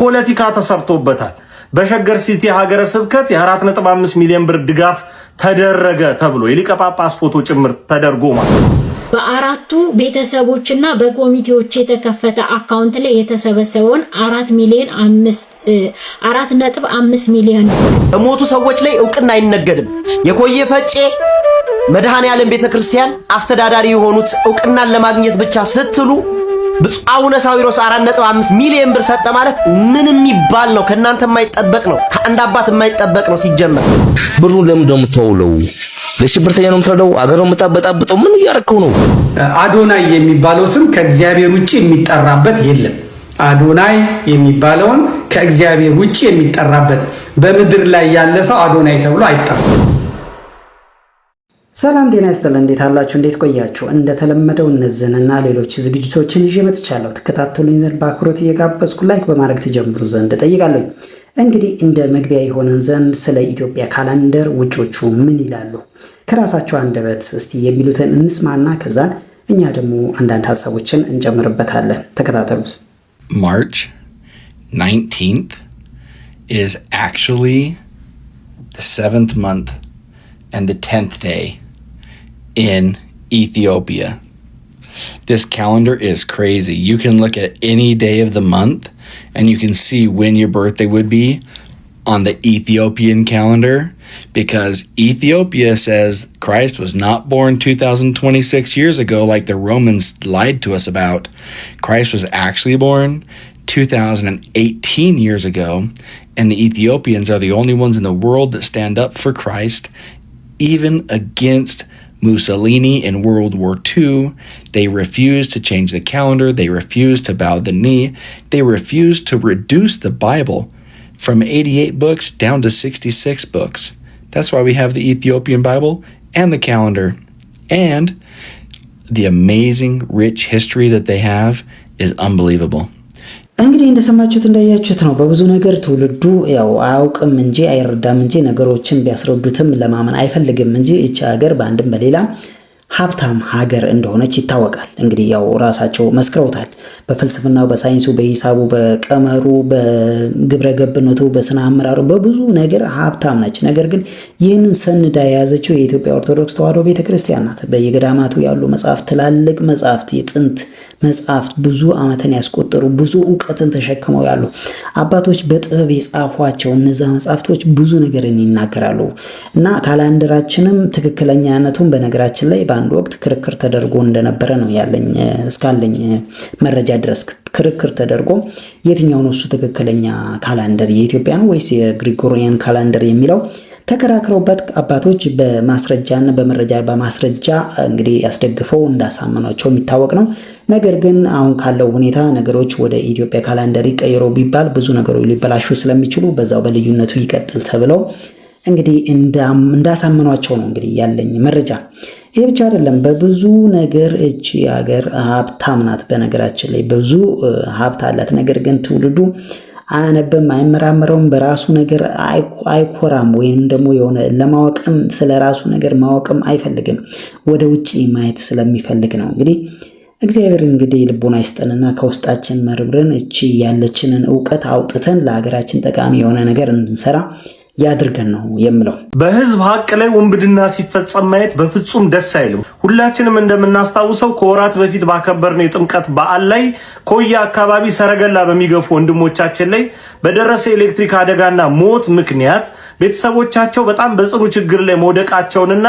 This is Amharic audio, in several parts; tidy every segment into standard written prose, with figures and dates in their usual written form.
ፖለቲካ ተሰርቶበታል። በሸገር ሲቲ ሀገረ ስብከት የ4.5 ሚሊዮን ብር ድጋፍ ተደረገ ተብሎ የሊቀ ጳጳስ ፎቶ ጭምር ተደርጎ ማለት ነው። በአራቱ ቤተሰቦችና በኮሚቴዎች የተከፈተ አካውንት ላይ የተሰበሰበውን 4.5 ሚሊዮን በሞቱ ሰዎች ላይ እውቅና አይነገድም። የኮየ ፈጬ መድኃኔዓለም ቤተክርስቲያን አስተዳዳሪ የሆኑት እውቅናን ለማግኘት ብቻ ስትሉ ብፁዕ አቡነ ሳዊሮስ 4.5 ሚሊዮን ብር ሰጠ ማለት ምንም ይባል ነው። ከናንተ የማይጠበቅ ነው። ከአንድ አባት የማይጠበቅ ነው። ሲጀመር ብሩን ለምን እንደምትወውለው ለሽብርተኛ ነው የምትረዳው? አገር ነው የምታበጣብጠው? ምን እያረከው ነው? አዶናይ የሚባለው ስም ከእግዚአብሔር ውጪ የሚጠራበት የለም። አዶናይ የሚባለውን ከእግዚአብሔር ውጪ የሚጠራበት በምድር ላይ ያለ ሰው አዶናይ ተብሎ አይጠራም። ሰላም ጤና ይስጥልን። እንዴት አላችሁ? እንዴት ቆያችሁ? እንደተለመደው እነዚህንና ሌሎች ዝግጅቶችን ይዤ መጥቻለሁ። ተከታተሉኝ ዘንድ በአክብሮት እየጋበዝኩ ላይክ በማድረግ ተጀምሩ ዘንድ ጠይቃለሁ። እንግዲህ እንደ መግቢያ የሆነን ዘንድ ስለ ኢትዮጵያ ካላንደር ውጮቹ ምን ይላሉ ከራሳቸው አንደበት እስቲ የሚሉትን እንስማና ከዛን እኛ ደግሞ አንዳንድ ሐሳቦችን እንጨምርበታለን። ተከታተሉት። March 19th is actually the 7th month and the 10th day in Ethiopia. This calendar is crazy. You can look at any day of the month and you can see when your birthday would be on the Ethiopian calendar, because Ethiopia says Christ was not born 2026 years ago like the Romans lied to us about. Christ was actually born 2018 years ago, and the Ethiopians are the only ones in the world that stand up for Christ, even against Mussolini in World War II. They refused to change the calendar. They refused to bow the knee. They refused to reduce the Bible from 88 books down to 66 books. That's why we have the Ethiopian Bible and the calendar. And the amazing rich history that they have is unbelievable. እንግዲህ እንደሰማችሁት እንዳያችሁት ነው። በብዙ ነገር ትውልዱ ያው አያውቅም እንጂ አይረዳም እንጂ ነገሮችን ቢያስረዱትም ለማመን አይፈልግም እንጂ እቺ ሀገር በአንድም በሌላ ሀብታም ሀገር እንደሆነች ይታወቃል። እንግዲህ ያው ራሳቸው መስክረውታል። በፍልስፍናው፣ በሳይንሱ፣ በሂሳቡ፣ በቀመሩ፣ በግብረ ገብነቱ፣ በስነ አመራሩ በብዙ ነገር ሀብታም ነች። ነገር ግን ይህንን ሰንዳ የያዘችው የኢትዮጵያ ኦርቶዶክስ ተዋሕዶ ቤተክርስቲያን ናት። በየገዳማቱ ያሉ መጻሕፍት፣ ትላልቅ መጻሕፍት፣ የጥንት መጻሕፍት ብዙ ዓመትን ያስቆጠሩ ብዙ ዕውቀትን ተሸክመው ያሉ አባቶች በጥበብ የጻፏቸው እነዛ መጻሕፍቶች ብዙ ነገርን ይናገራሉ እና ካላንደራችንም ትክክለኛነቱን በነገራችን ላይ በአንድ ወቅት ክርክር ተደርጎ እንደነበረ ነው ያለኝ እስካለኝ መረጃ ድረስ ክርክር ተደርጎ የትኛው ነው እሱ ትክክለኛ ካላንደር የኢትዮጵያ ነው ወይስ የግሪጎሪያን ካላንደር የሚለው ተከራክረውበት አባቶች በማስረጃና በማስረጃ እንግዲህ ያስደግፈው እንዳሳመኗቸው የሚታወቅ ነው። ነገር ግን አሁን ካለው ሁኔታ ነገሮች ወደ ኢትዮጵያ ካላንደር ይቀየሩ ቢባል ብዙ ነገሮች ሊበላሹ ስለሚችሉ በዛው በልዩነቱ ይቀጥል ተብለው እንግዲህ እንዳሳመኗቸው ነው እንግዲህ ያለኝ መረጃ። ይሄ ብቻ አይደለም፣ በብዙ ነገር እቺ ሀገር ሀብታም ናት። በነገራችን ላይ ብዙ ሀብት አላት። ነገር ግን ትውልዱ አያነብም፣ አይመራመረውም፣ በራሱ ነገር አይኮራም፣ ወይም ደግሞ የሆነ ለማወቅም ስለራሱ ነገር ማወቅም አይፈልግም። ወደ ውጪ ማየት ስለሚፈልግ ነው። እንግዲህ እግዚአብሔር እንግዲህ ልቦና ይስጠንና ከውስጣችን መርብረን እቺ ያለችንን ዕውቀት አውጥተን ለሀገራችን ጠቃሚ የሆነ ነገር እንድንሰራ ያድርገን ነው የምለው። በህዝብ ሀቅ ላይ ወንብድና ሲፈጸም ማየት በፍጹም ደስ አይልም። ሁላችንም እንደምናስታውሰው ከወራት በፊት ባከበርነው የጥምቀት በዓል ላይ ኮያ አካባቢ ሰረገላ በሚገፉ ወንድሞቻችን ላይ በደረሰ ኤሌክትሪክ አደጋና ሞት ምክንያት ቤተሰቦቻቸው በጣም በጽኑ ችግር ላይ መውደቃቸውንና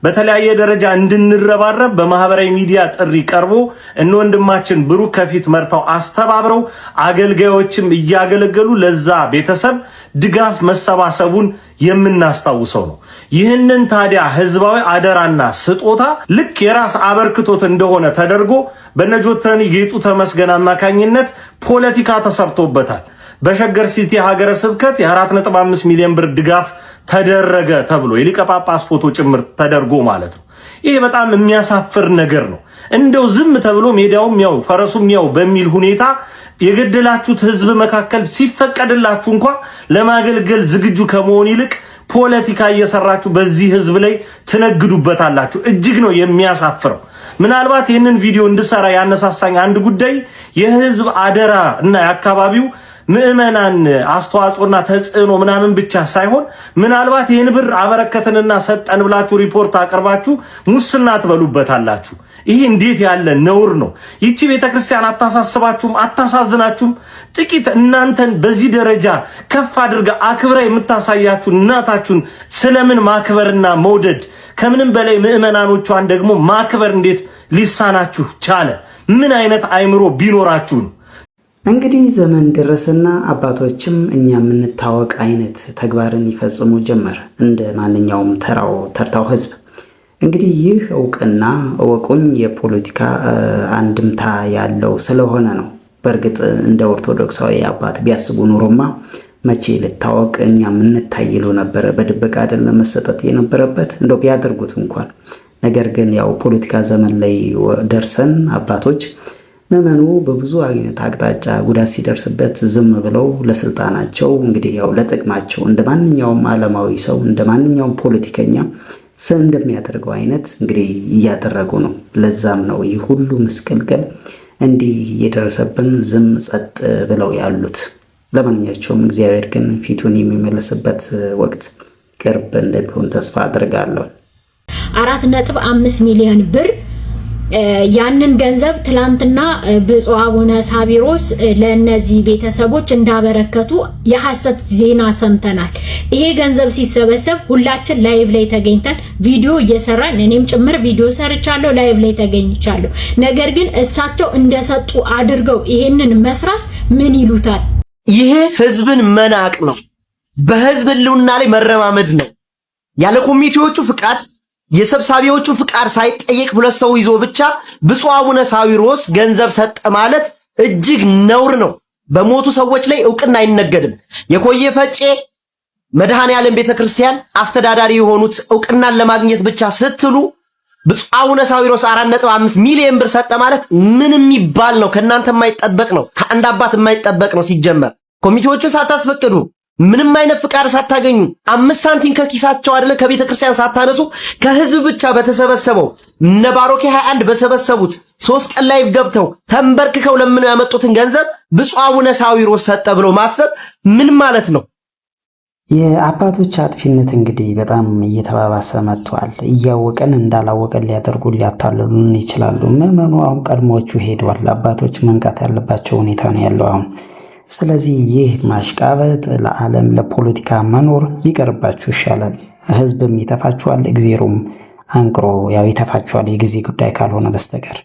በተለያየ ደረጃ እንድንረባረብ በማህበራዊ ሚዲያ ጥሪ ቀርቦ እነ ወንድማችን ብሩክ ከፊት መርተው አስተባብረው አገልጋዮችም እያገለገሉ ለዛ ቤተሰብ ድጋፍ መሰባሰቡን የምናስታውሰው ነው። ይህንን ታዲያ ህዝባዊ አደራና ስጦታ ልክ የራስ አበርክቶት እንደሆነ ተደርጎ በነጆተኒ ጌጡ ተመስገን አማካኝነት ፖለቲካ ተሰርቶበታል። በሸገር ሲቲ ሀገረ ስብከት የ4.5 ሚሊዮን ብር ድጋፍ ተደረገ ተብሎ የሊቀ ጳጳስ ፎቶ ጭምር ተደርጎ ማለት ነው። ይሄ በጣም የሚያሳፍር ነገር ነው። እንደው ዝም ተብሎ ሜዳውም ያው ፈረሱም ያው በሚል ሁኔታ የገደላችሁት ህዝብ መካከል ሲፈቀድላችሁ እንኳን ለማገልገል ዝግጁ ከመሆን ይልቅ ፖለቲካ እየሰራችሁ በዚህ ህዝብ ላይ ትነግዱበታላችሁ። እጅግ ነው የሚያሳፍረው። ምናልባት ይህንን ቪዲዮ እንድሰራ ያነሳሳኝ አንድ ጉዳይ የህዝብ አደራ እና የአካባቢው ምዕመናን አስተዋጽኦና ተጽዕኖ ምናምን ብቻ ሳይሆን ምናልባት ይህን ብር አበረከተንና ሰጠን ብላችሁ ሪፖርት አቅርባችሁ ሙስና ትበሉበታላችሁ። ይሄ እንዴት ያለ ነውር ነው! ይቺ ቤተክርስቲያን አታሳስባችሁም? አታሳዝናችሁም? ጥቂት እናንተን በዚህ ደረጃ ከፍ አድርጋ አክብራ የምታሳያችሁ እናታችሁን ስለምን ማክበርና መውደድ፣ ከምንም በላይ ምዕመናኖቿን ደግሞ ማክበር እንዴት ሊሳናችሁ ቻለ? ምን አይነት አይምሮ ቢኖራችሁ ነው? እንግዲህ ዘመን ደረሰና አባቶችም እኛ የምንታወቅ አይነት ተግባርን ይፈጽሙ ጀመር እንደ ማንኛውም ተርታው ህዝብ። እንግዲህ ይህ እውቅና እወቁኝ የፖለቲካ አንድምታ ያለው ስለሆነ ነው። በእርግጥ እንደ ኦርቶዶክሳዊ አባት ቢያስቡ ኑሮማ መቼ ልታወቅ እኛ የምንታይሉ ነበረ። በድብቅ አይደለም መሰጠት የነበረበት እንደው ቢያደርጉት እንኳን። ነገር ግን ያው ፖለቲካ ዘመን ላይ ደርሰን አባቶች ምዕመኑ በብዙ አይነት አቅጣጫ ጉዳት ሲደርስበት ዝም ብለው ለስልጣናቸው እንግዲህ ያው ለጥቅማቸው እንደ ማንኛውም ዓለማዊ ሰው እንደ ማንኛውም ፖለቲከኛ እንደሚያደርገው አይነት እንግዲህ እያደረጉ ነው። ለዛም ነው ይህ ሁሉ ምስቅልቅል እንዲህ እየደረሰብን ዝም ጸጥ ብለው ያሉት። ለማንኛቸውም እግዚአብሔር ግን ፊቱን የሚመለስበት ወቅት ቅርብ እንደሚሆን ተስፋ አድርጋለሁ። 4.5 ሚሊዮን ብር ያንን ገንዘብ ትላንትና ብፁዕ አቡነ ሳዊሮስ ለነዚህ ቤተሰቦች እንዳበረከቱ የሐሰት ዜና ሰምተናል። ይሄ ገንዘብ ሲሰበሰብ ሁላችን ላይቭ ላይ ተገኝተን ቪዲዮ እየሰራን እኔም ጭምር ቪዲዮ ሰርቻለሁ፣ ላይቭ ላይ ተገኝቻለሁ። ነገር ግን እሳቸው እንደሰጡ አድርገው ይሄንን መስራት ምን ይሉታል? ይሄ ህዝብን መናቅ ነው። በህዝብ ህልውና ላይ መረማመድ ነው። ያለ ኮሚቴዎቹ ፍቃድ የሰብሳቢዎቹ ፍቃድ ሳይጠየቅ ሁለት ሰው ይዞ ብቻ ብፁዕ አቡነ ሳዊሮስ ገንዘብ ሰጠ ማለት እጅግ ነውር ነው። በሞቱ ሰዎች ላይ እውቅና አይነገድም። የኮየ ፈጬ መድኃኔዓለም ቤተክርስቲያን አስተዳዳሪ የሆኑት እውቅናን ለማግኘት ብቻ ስትሉ ብፁዕ አቡነ ሳዊሮስ 4.5 ሚሊዮን ብር ሰጠ ማለት ምን የሚባል ነው? ከእናንተ የማይጠበቅ ነው። ከአንድ አባት የማይጠበቅ ነው። ሲጀመር ኮሚቴዎቹን ሳታስፈቅዱ ምንም አይነት ፍቃድ ሳታገኙ 5 ሳንቲም ከኪሳቸው አይደለም ከቤተ ክርስቲያን ሳታነሱ ከህዝብ ብቻ በተሰበሰበው ነባሮኬ 21 በሰበሰቡት 3 ቀን ላይቭ ገብተው ተንበርክከው ለምን ያመጡትን ገንዘብ ብፁዕ አቡነ ሳዊሮስ ሰጠ ብሎ ማሰብ ምን ማለት ነው? የአባቶች አጥፊነት እንግዲህ በጣም እየተባባሰ መጥቷል። እያወቀን እንዳላወቀን ሊያደርጉ ሊያታልሉን ይችላሉ። ምዕመኑ አሁን ቀድሞዎቹ ሄደዋል። አባቶች መንቃት ያለባቸው ሁኔታ ነው ያለው አሁን። ስለዚህ ይህ ማሽቃበጥ ለዓለም ለፖለቲካ መኖር ቢቀርባችሁ ይሻላል። ህዝብም ይተፋችኋል፣ እግዚአብሔርም አንቅሮ ያው ይተፋችኋል የጊዜ ጉዳይ ካልሆነ በስተቀር።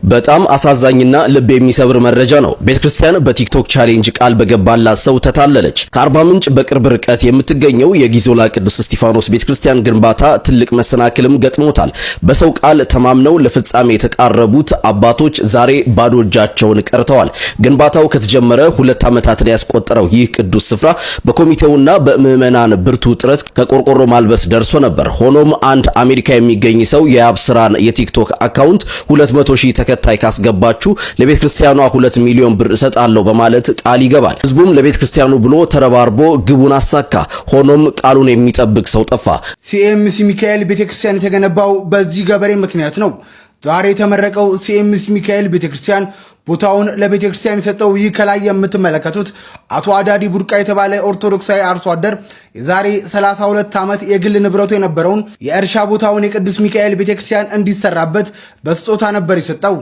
በጣም አሳዛኝና ልብ የሚሰብር መረጃ ነው። ቤተክርስቲያን በቲክቶክ ቻሌንጅ ቃል በገባላት ሰው ተታለለች። ከአርባ ምንጭ በቅርብ ርቀት የምትገኘው የጊዞላ ቅዱስ እስጢፋኖስ ቤተክርስቲያን ግንባታ ትልቅ መሰናክልም ገጥሞታል። በሰው ቃል ተማምነው ለፍጻሜ የተቃረቡት አባቶች ዛሬ ባዶ እጃቸውን ቀርተዋል። ግንባታው ከተጀመረ 2 ዓመታትን ያስቆጠረው ይህ ቅዱስ ስፍራ በኮሚቴውና በምዕመናን ብርቱ ጥረት ከቆርቆሮ ማልበስ ደርሶ ነበር። ሆኖም አንድ አሜሪካ የሚገኝ ሰው የአብስራን የቲክቶክ አካውንት 200,000 ተከታይ ካስገባችሁ ለቤተ ክርስቲያኗ 2 ሚሊዮን ብር እሰጣለሁ በማለት ቃል ይገባል። ህዝቡም ለቤተ ክርስቲያኑ ብሎ ተረባርቦ ግቡን አሳካ። ሆኖም ቃሉን የሚጠብቅ ሰው ጠፋ። ሲኤምሲ ሚካኤል ቤተክርስቲያን የተገነባው በዚህ ገበሬ ምክንያት ነው። ዛሬ የተመረቀው ሲኤምሲ ሚካኤል ቤተክርስቲያን ቦታውን ለቤተክርስቲያን የሰጠው ይህ ከላይ የምትመለከቱት አቶ አዳዲ ቡርቃ የተባለ ኦርቶዶክሳዊ አርሶ አደር የዛሬ 32 ዓመት የግል ንብረቱ የነበረውን የእርሻ ቦታውን የቅዱስ ሚካኤል ቤተክርስቲያን እንዲሰራበት በስጦታ ነበር የሰጠው።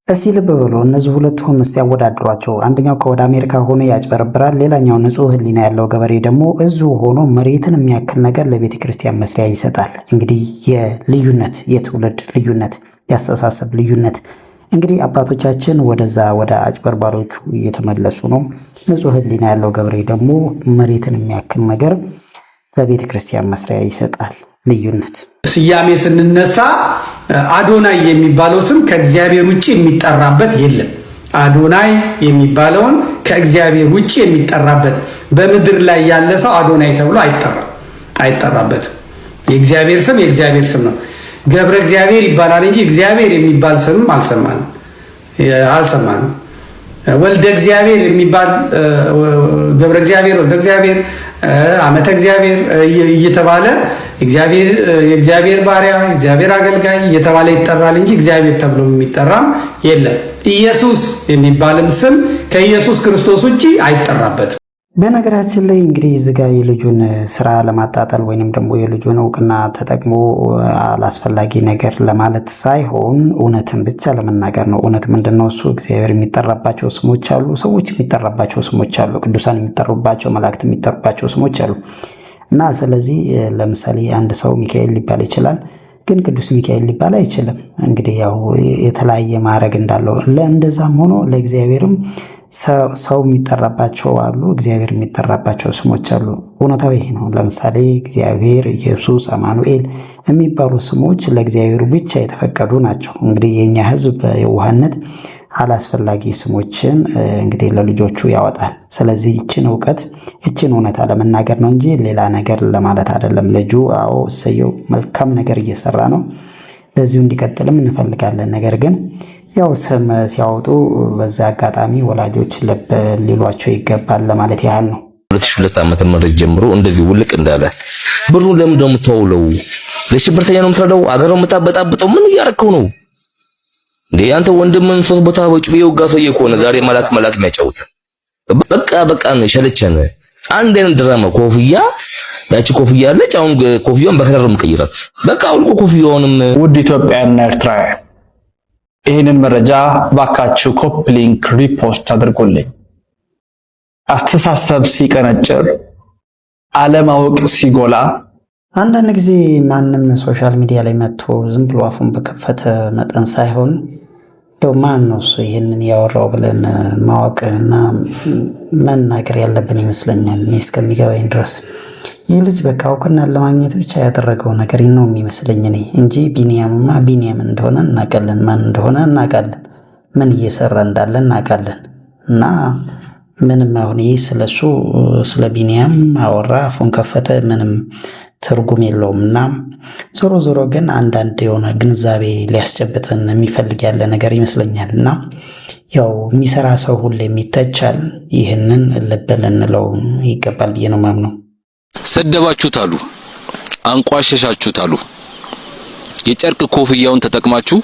እስቲ ልብ በሉ፣ እነዚህ ሁለቱም እስቲ ያወዳድሯቸው። አንደኛው ከወደ አሜሪካ ሆኖ ያጭበረብራል፣ ሌላኛው ንጹህ ህሊና ያለው ገበሬ ደግሞ እዚሁ ሆኖ መሬትን የሚያክል ነገር ለቤተ ክርስቲያን መስሪያ ይሰጣል። እንግዲህ የልዩነት የትውልድ ልዩነት፣ ያስተሳሰብ ልዩነት። እንግዲህ አባቶቻችን ወደዛ ወደ አጭበርባሮቹ እየተመለሱ ነው። ንጹህ ህሊና ያለው ገበሬ ደግሞ መሬትን የሚያክል ነገር ለቤተ ክርስቲያን መስሪያ ይሰጣል። ልዩነት። ስያሜ ስንነሳ አዶናይ የሚባለው ስም ከእግዚአብሔር ውጪ የሚጠራበት የለም። አዶናይ የሚባለውን ከእግዚአብሔር ውጪ የሚጠራበት በምድር ላይ ያለ ሰው አዶናይ ተብሎ አይጠራበትም። የእግዚአብሔር ስም የእግዚአብሔር ስም ነው። ገብረ እግዚአብሔር ይባላል እንጂ እግዚአብሔር የሚባል ስም አልሰማንም። ወልደ እግዚአብሔር የሚባል ገብረ እግዚአብሔር፣ ወልደ እግዚአብሔር፣ አመተ እግዚአብሔር እየተባለ የእግዚአብሔር ባሪያ፣ እግዚአብሔር አገልጋይ እየተባለ ይጠራል እንጂ እግዚአብሔር ተብሎ የሚጠራም የለም። ኢየሱስ የሚባልም ስም ከኢየሱስ ክርስቶስ ውጪ አይጠራበትም። በነገራችን ላይ እንግዲህ እዚህ ጋር የልጁን ስራ ለማጣጣል ወይንም ደግሞ የልጁን እውቅና ተጠቅሞ አላስፈላጊ ነገር ለማለት ሳይሆን እውነትን ብቻ ለመናገር ነው። እውነት ምንድነው? እሱ እግዚአብሔር የሚጠራባቸው ስሞች አሉ፣ ሰዎች የሚጠራባቸው ስሞች አሉ፣ ቅዱሳን የሚጠሩባቸው፣ መላእክት የሚጠሩባቸው ስሞች አሉ እና ስለዚህ ለምሳሌ አንድ ሰው ሚካኤል ሊባል ይችላል፣ ግን ቅዱስ ሚካኤል ሊባል አይችልም። እንግዲህ ያው የተለያየ ማዕረግ እንዳለው ለእንደዛም ሆኖ ለእግዚአብሔርም ሰው የሚጠራባቸው አሉ፣ እግዚአብሔር የሚጠራባቸው ስሞች አሉ። እውነታው ይሄ ነው። ለምሳሌ እግዚአብሔር፣ ኢየሱስ፣ አማኑኤል የሚባሉ ስሞች ለእግዚአብሔር ብቻ የተፈቀዱ ናቸው። እንግዲህ የኛ ሕዝብ በየዋህነት አላስፈላጊ ስሞችን እንግዲህ ለልጆቹ ያወጣል። ስለዚህ ይችን እውነታ ለመናገር ነው እንጂ ሌላ ነገር ለማለት አይደለም። ልጁ አዎ እሰየው መልካም ነገር እየሰራ ነው፣ በዚሁ እንዲቀጥልም እንፈልጋለን። ነገር ግን ያው ስም ሲያወጡ በዛ አጋጣሚ ወላጆች ልብ ሊሏቸው ይገባል ለማለት ያህል ነው። 2002 ዓመተ ምህረት ጀምሮ እንደዚህ ውልቅ እንዳለ ብሩን ለምን ደሞ ተውለው ለሽብርተኛ ነው የምትረዳው? አገር ነው የምታበጣብጠው? ምን እያረከው ነው እንዴ? አንተ ወንድምን ሶስት ቦታ በጩቤ የወጋ ሰውዬ ከሆነ ዛሬ መላክ የሚያጫውት በቃ ነው የሸለቸን። አንድ አይነት ድራማ ኮፍያ ያቺ ኮፍያ አለች። አሁን ኮፍያውን በከለር መቀየራት በቃ አውልቆ ኮፍያውንም። ውድ ኢትዮጵያና ኤርትራውያን ይህንን መረጃ ባካችሁ ኮፒ ሊንክ ሪፖስት አድርጉልኝ። አስተሳሰብ ሲቀነጭር አለማወቅ ሲጎላ አንዳንድ ጊዜ ማንም ሶሻል ሚዲያ ላይ መጥቶ ዝም ብሎ አፉን በከፈተ መጠን ሳይሆን እንደው ማን ነው እሱ ይህንን ያወራው ብለን ማወቅና መናገር ያለብን ይመስለኛል። እኔ እስከሚገባኝ ድረስ ይህ ልጅ በቃ እውቅናን ለማግኘት ብቻ ያደረገው ነገር ነው የሚመስለኝ እኔ እንጂ ቢኒያም እንደሆነ እናውቃለን፣ ማን እንደሆነ እናውቃለን፣ ምን እየሰራ እንዳለ እናውቃለን። እና ምንም አሁን ይህ ስለሱ ስለ ቢኒያም አወራ አፉን ከፈተ ምንም ትርጉም የለውም። እና ዞሮ ግን አንዳንድ የሆነ ግንዛቤ ሊያስጨብጠን የሚፈልግ ያለ ነገር ይመስለኛል። እና ያው የሚሰራ ሰው ሁሌ የሚተቻል፣ ይህንን ልብ ልንለው ይገባል ብዬ ነው የማምነው። ሰደባችሁት አሉ፣ አንቋሸሻችሁት አሉ፣ የጨርቅ ኮፍያውን ተጠቅማችሁ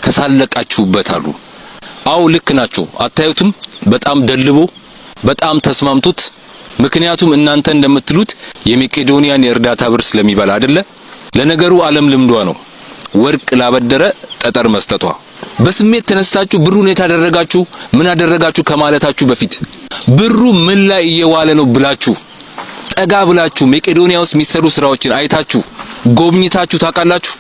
ተሳለቃችሁበት አሉ። አው ልክ ናቸው። አታዩትም? በጣም ደልቦ በጣም ተስማምቱት። ምክንያቱም እናንተ እንደምትሉት የመቄዶንያን የእርዳታ ብር ስለሚበላ አይደለ? ለነገሩ ዓለም ልምዷ ነው፣ ወርቅ ላበደረ ጠጠር መስጠቷ። በስሜት ተነስታችሁ ብሩን የታደረጋችሁ ምን አደረጋችሁ ከማለታችሁ በፊት ብሩ ምን ላይ እየዋለ ነው ብላችሁ ጠጋ ብላችሁ መቄዶንያ ውስጥ የሚሰሩ ስራዎችን አይታችሁ ጎብኝታችሁ ታውቃላችሁ?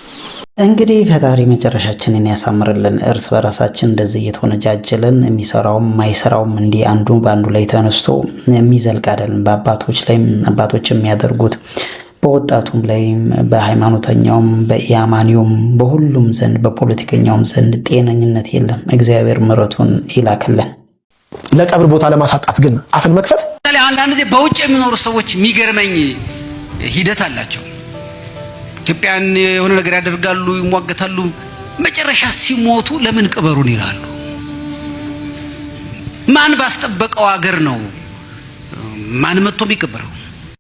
እንግዲህ ፈጣሪ መጨረሻችንን ያሳምርልን። እርስ በራሳችን እንደዚህ እየተወነጃጀለን የሚሰራውም ማይሰራውም እንዲህ አንዱ በአንዱ ላይ ተነስቶ የሚዘልቅ አይደለም። በአባቶች ላይም አባቶች የሚያደርጉት በወጣቱም ላይም በሃይማኖተኛውም በኢያማኒውም በሁሉም ዘንድ በፖለቲከኛውም ዘንድ ጤነኝነት የለም። እግዚአብሔር ምሕረቱን ይላክልን። ለቀብር ቦታ ለማሳጣት ግን አፍን መክፈት አንዳንድ ጊዜ በውጭ የሚኖሩ ሰዎች የሚገርመኝ ሂደት አላቸው። ኢትዮጵያን የሆነ ነገር ያደርጋሉ፣ ይሟገታሉ። መጨረሻ ሲሞቱ ለምን ቅበሩን ይላሉ። ማን ባስጠበቀው ሀገር ነው ማን መጥቶ የሚቀበረው?